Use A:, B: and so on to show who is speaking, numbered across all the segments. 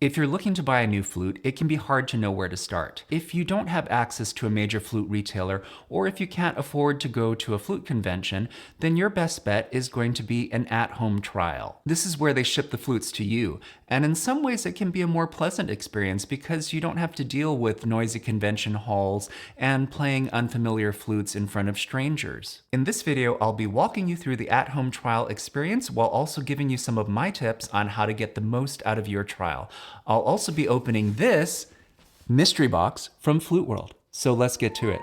A: If you're looking to buy a new flute, it can be hard to know where to start. If you don't have access to a major flute retailer, or if you can't afford to go to a flute convention, then your best bet is going to be an at-home trial. This is where they ship the flutes to you, and in some ways it can be a more pleasant experience because you don't have to deal with noisy convention halls and playing unfamiliar flutes in front of strangers. In this video, I'll be walking you through the at-home trial experience while also giving you some of my tips on how to get the most out of your trial. I'll also be opening this mystery box from Flute World. So let's get to it.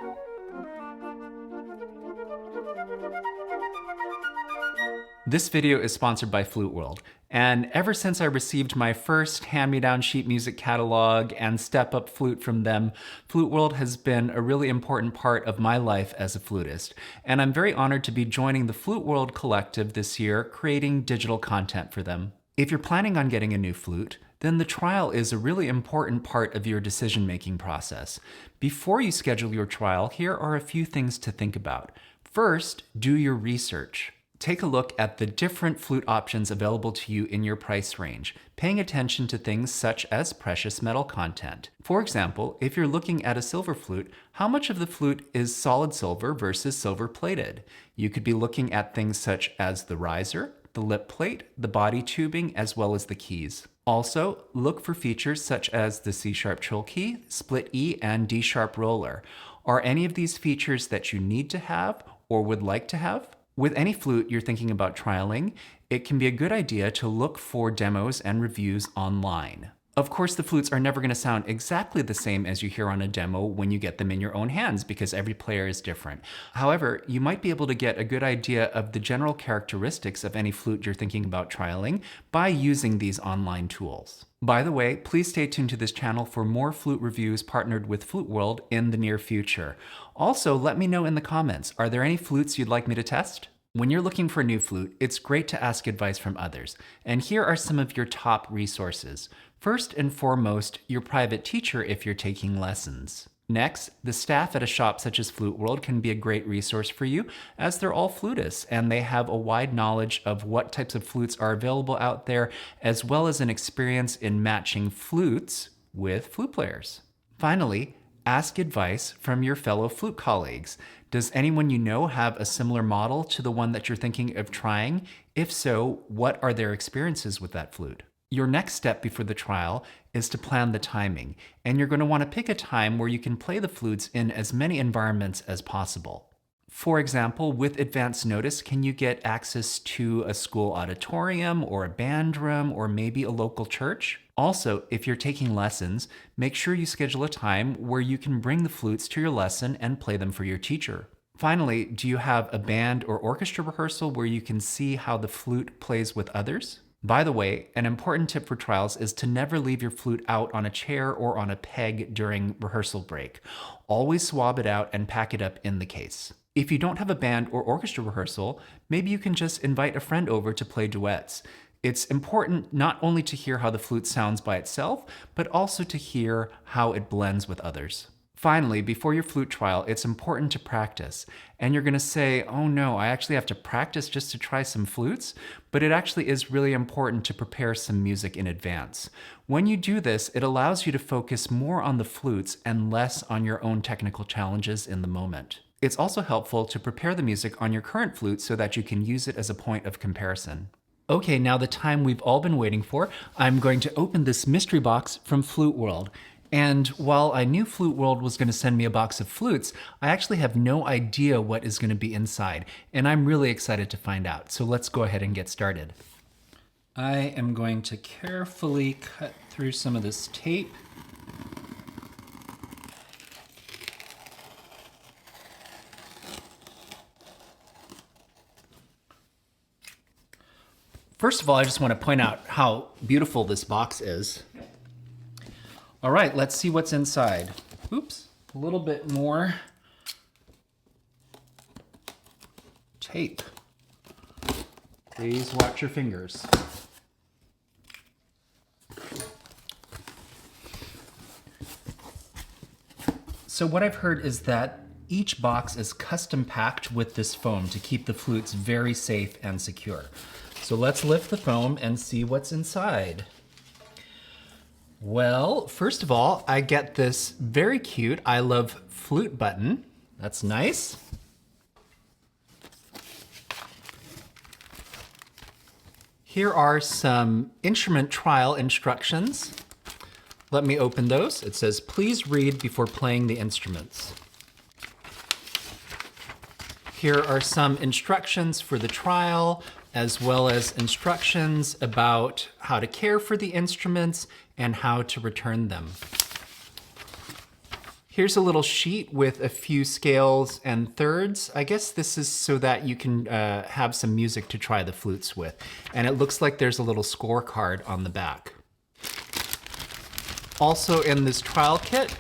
A: This video is sponsored by Flute World, and ever since I received my first hand-me-down sheet music catalog and step-up flute from them, Flute World has been a really important part of my life as a flutist, and I'm very honored to be joining the Flute World Collective this year, creating digital content for them. If you're planning on getting a new flute, then the trial is a really important part of your decision-making process. Before you schedule your trial, here are a few things to think about. First, do your research. Take a look at the different flute options available to you in your price range, paying attention to things such as precious metal content. For example, if you're looking at a silver flute, how much of the flute is solid silver versus silver plated? You could be looking at things such as the riser, the lip plate, the body tubing, as well as the keys. Also, look for features such as the C-sharp trill key, split E, and D-sharp roller. Are any of these features that you need to have or would like to have? With any flute you're thinking about trialing, it can be a good idea to look for demos and reviews online. Of course, the flutes are never going to sound exactly the same as you hear on a demo when you get them in your own hands because every player is different. However, you might be able to get a good idea of the general characteristics of any flute you're thinking about trialing by using these online tools. By the way, please stay tuned to this channel for more flute reviews partnered with Flute World in the near future. Also, let me know in the comments, are there any flutes you'd like me to test? When you're looking for a new flute, it's great to ask advice from others, and here are some of your top resources. First and foremost, your private teacher if you're taking lessons. Next, the staff at a shop such as Flute World can be a great resource for you, as they're all flutists and they have a wide knowledge of what types of flutes are available out there, as well as an experience in matching flutes with flute players. Finally, ask advice from your fellow flute colleagues. Does anyone you know have a similar model to the one that you're thinking of trying? If so, what are their experiences with that flute? Your next step before the trial is to plan the timing, and you're going to want to pick a time where you can play the flutes in as many environments as possible. For example, with advance notice, can you get access to a school auditorium or a band room or maybe a local church? Also, if you're taking lessons, make sure you schedule a time where you can bring the flutes to your lesson and play them for your teacher. Finally, do you have a band or orchestra rehearsal where you can see how the flute plays with others? By the way, an important tip for trials is to never leave your flute out on a chair or on a peg during rehearsal break. Always swab it out and pack it up in the case. If you don't have a band or orchestra rehearsal, maybe you can just invite a friend over to play duets. It's important not only to hear how the flute sounds by itself, but also to hear how it blends with others. Finally, before your flute trial, it's important to practice. And you're going to say, oh no, I actually have to practice just to try some flutes? But it actually is really important to prepare some music in advance. When you do this, it allows you to focus more on the flutes and less on your own technical challenges in the moment. It's also helpful to prepare the music on your current flute so that you can use it as a point of comparison. Okay, now the time we've all been waiting for, I'm going to open this mystery box from Flute World. And while I knew Flute World was going to send me a box of flutes, I actually have no idea what is going to be inside, and I'm really excited to find out. So let's go ahead and get started. I am going to carefully cut through some of this tape. First of all, I just want to point out how beautiful this box is. All right, let's see what's inside. Oops, a little bit more tape. Please watch your fingers. So what I've heard is that each box is custom packed with this foam to keep the flutes very safe and secure. So let's lift the foam and see what's inside. Well, first of all, I get this very cute I love flute button. That's nice. Here are some instrument trial instructions. Let me open those. It says, please read before playing the instruments. Here are some instructions for the trial, as well as instructions about how to care for the instruments and how to return them. Here's a little sheet with a few scales and thirds. I guess this is so that you can have some music to try the flutes with. And it looks like there's a little scorecard on the back. Also in this trial kit,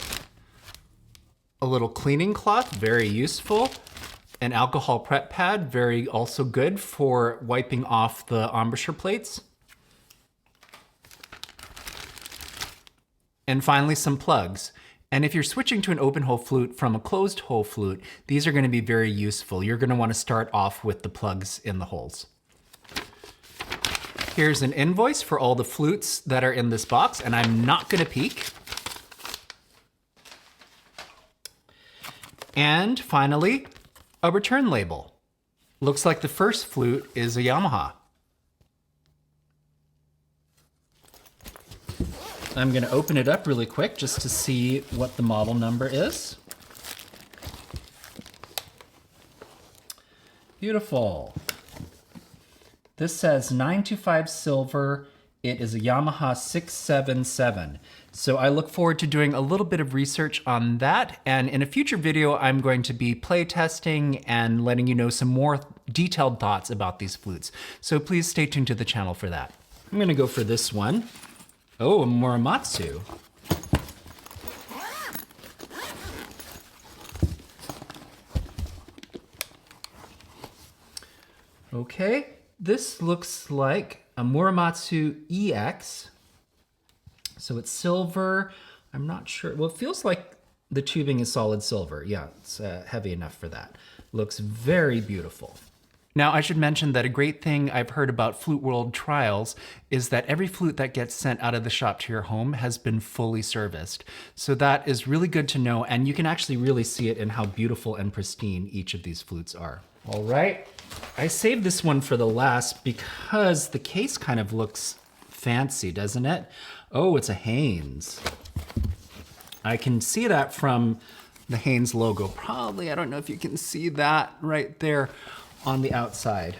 A: a little cleaning cloth, very useful. An alcohol prep pad, very also good for wiping off the embouchure plates. And finally, some plugs. And if you're switching to an open hole flute from a closed hole flute, these are going to be very useful. You're going to want to start off with the plugs in the holes. Here's an invoice for all the flutes that are in this box, and I'm not going to peek. And finally, a return label. Looks like the first flute is a Yamaha. I'm gonna open it up really quick just to see what the model number is. Beautiful. This says 925 silver. It is a Yamaha 677. So I look forward to doing a little bit of research on that. And in a future video, I'm going to be play testing and letting you know some more detailed thoughts about these flutes. So please stay tuned to the channel for that. I'm gonna go for this one. Oh, a Muramatsu. Okay, this looks like a Muramatsu EX. So it's silver. I'm not sure. Well, it feels like the tubing is solid silver. Yeah, it's heavy enough for that. Looks very beautiful. Now, I should mention that a great thing I've heard about Flute World trials is that every flute that gets sent out of the shop to your home has been fully serviced. So that is really good to know, and you can actually really see it in how beautiful and pristine each of these flutes are. All right, I saved this one for the last because the case kind of looks fancy, doesn't it? Oh, it's a Haynes. I can see that from the Haynes logo. Probably, I don't know if you can see that right there on the outside.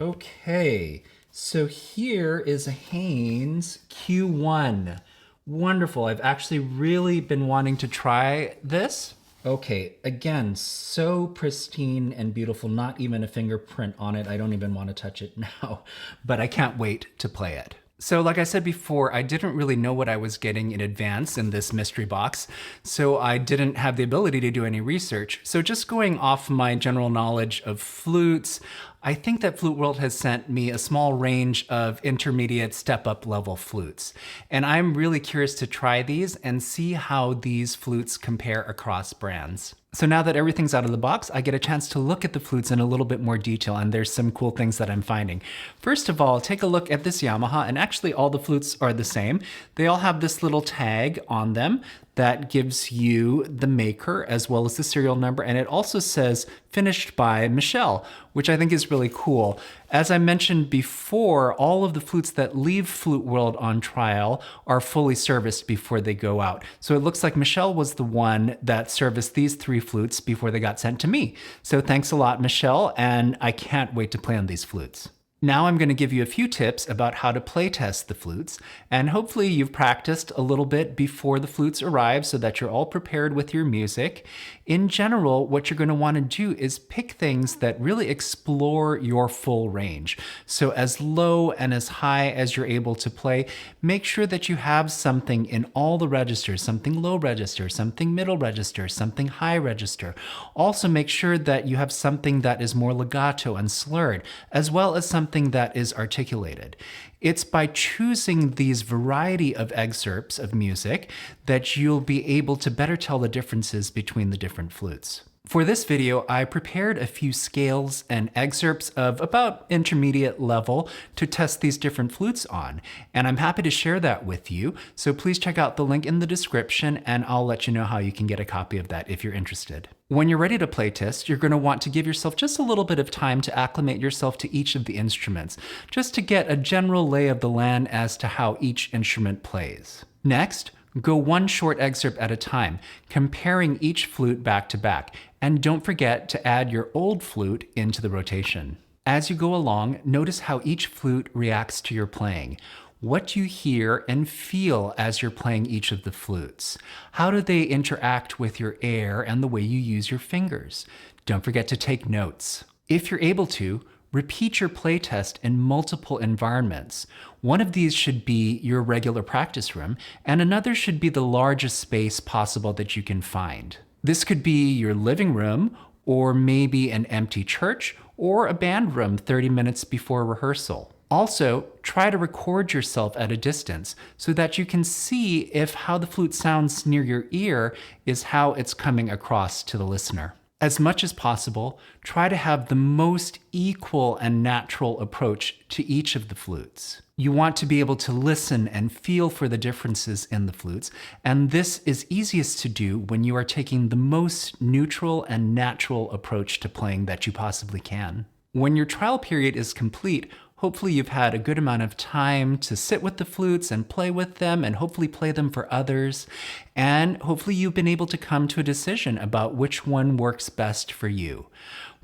A: Okay, so here is a Haynes Q1. Wonderful, I've actually really been wanting to try this. Okay, again, so pristine and beautiful, not even a fingerprint on it. I don't even want to touch it now, but I can't wait to play it. So like I said before, I didn't really know what I was getting in advance in this mystery box, so I didn't have the ability to do any research. So just going off my general knowledge of flutes, I think that Flute World has sent me a small range of intermediate step-up level flutes. And I'm really curious to try these and see how these flutes compare across brands. So now that everything's out of the box, I get a chance to look at the flutes in a little bit more detail, and there's some cool things that I'm finding. First of all, take a look at this Yamaha, and actually all the flutes are the same. They all have this little tag on them that gives you the maker as well as the serial number, and it also says finished by Michelle, which I think is really cool. As I mentioned before, all of the flutes that leave Flute World on trial are fully serviced before they go out. So it looks like Michelle was the one that serviced these 3 flutes before they got sent to me. So thanks a lot, Michelle, and I can't wait to play on these flutes. Now I'm going to give you a few tips about how to play test the flutes, and hopefully you've practiced a little bit before the flutes arrive so that you're all prepared with your music. In general, what you're going to want to do is pick things that really explore your full range. So as low and as high as you're able to play, make sure that you have something in all the registers, something low register, something middle register, something high register. Also make sure that you have something that is more legato and slurred, as well as something that is articulated. It's by choosing these variety of excerpts of music that you'll be able to better tell the differences between the different flutes. For this video, I prepared a few scales and excerpts of about intermediate level to test these different flutes on, and I'm happy to share that with you, so please check out the link in the description and I'll let you know how you can get a copy of that if you're interested. When you're ready to play test, you're going to want to give yourself just a little bit of time to acclimate yourself to each of the instruments, just to get a general lay of the land as to how each instrument plays. Next, go one short excerpt at a time, comparing each flute back to back, and don't forget to add your old flute into the rotation. As you go along, notice how each flute reacts to your playing. What you hear and feel as you're playing each of the flutes. How do they interact with your air and the way you use your fingers? Don't forget to take notes. If you're able to, repeat your playtest in multiple environments. One of these should be your regular practice room, and another should be the largest space possible that you can find. This could be your living room, or maybe an empty church, or a band room 30 minutes before rehearsal. Also, try to record yourself at a distance so that you can see if how the flute sounds near your ear is how it's coming across to the listener. As much as possible, try to have the most equal and natural approach to each of the flutes. You want to be able to listen and feel for the differences in the flutes, and this is easiest to do when you are taking the most neutral and natural approach to playing that you possibly can. When your trial period is complete, hopefully you've had a good amount of time to sit with the flutes and play with them and hopefully play them for others. And hopefully you've been able to come to a decision about which one works best for you.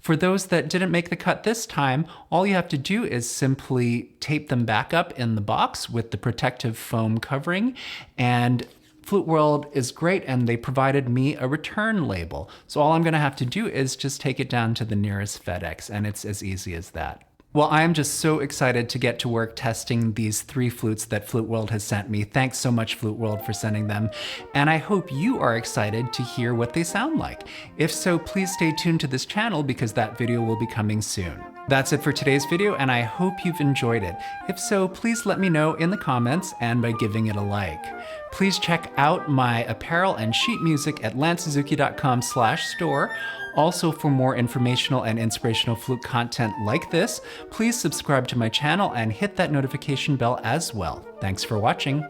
A: For those that didn't make the cut this time, all you have to do is simply tape them back up in the box with the protective foam covering. And Flute World is great, and they provided me a return label. So all I'm gonna have to do is just take it down to the nearest FedEx, and it's as easy as that. Well, I am just so excited to get to work testing these 3 flutes that Flute World has sent me. Thanks so much, Flute World, for sending them. And I hope you are excited to hear what they sound like. If so, please stay tuned to this channel because that video will be coming soon. That's it for today's video, and I hope you've enjoyed it. If so, please let me know in the comments and by giving it a like. Please check out my apparel and sheet music at lancesuzuki.com/store. Also, for more informational and inspirational flute content like this, please subscribe to my channel and hit that notification bell as well. Thanks for watching.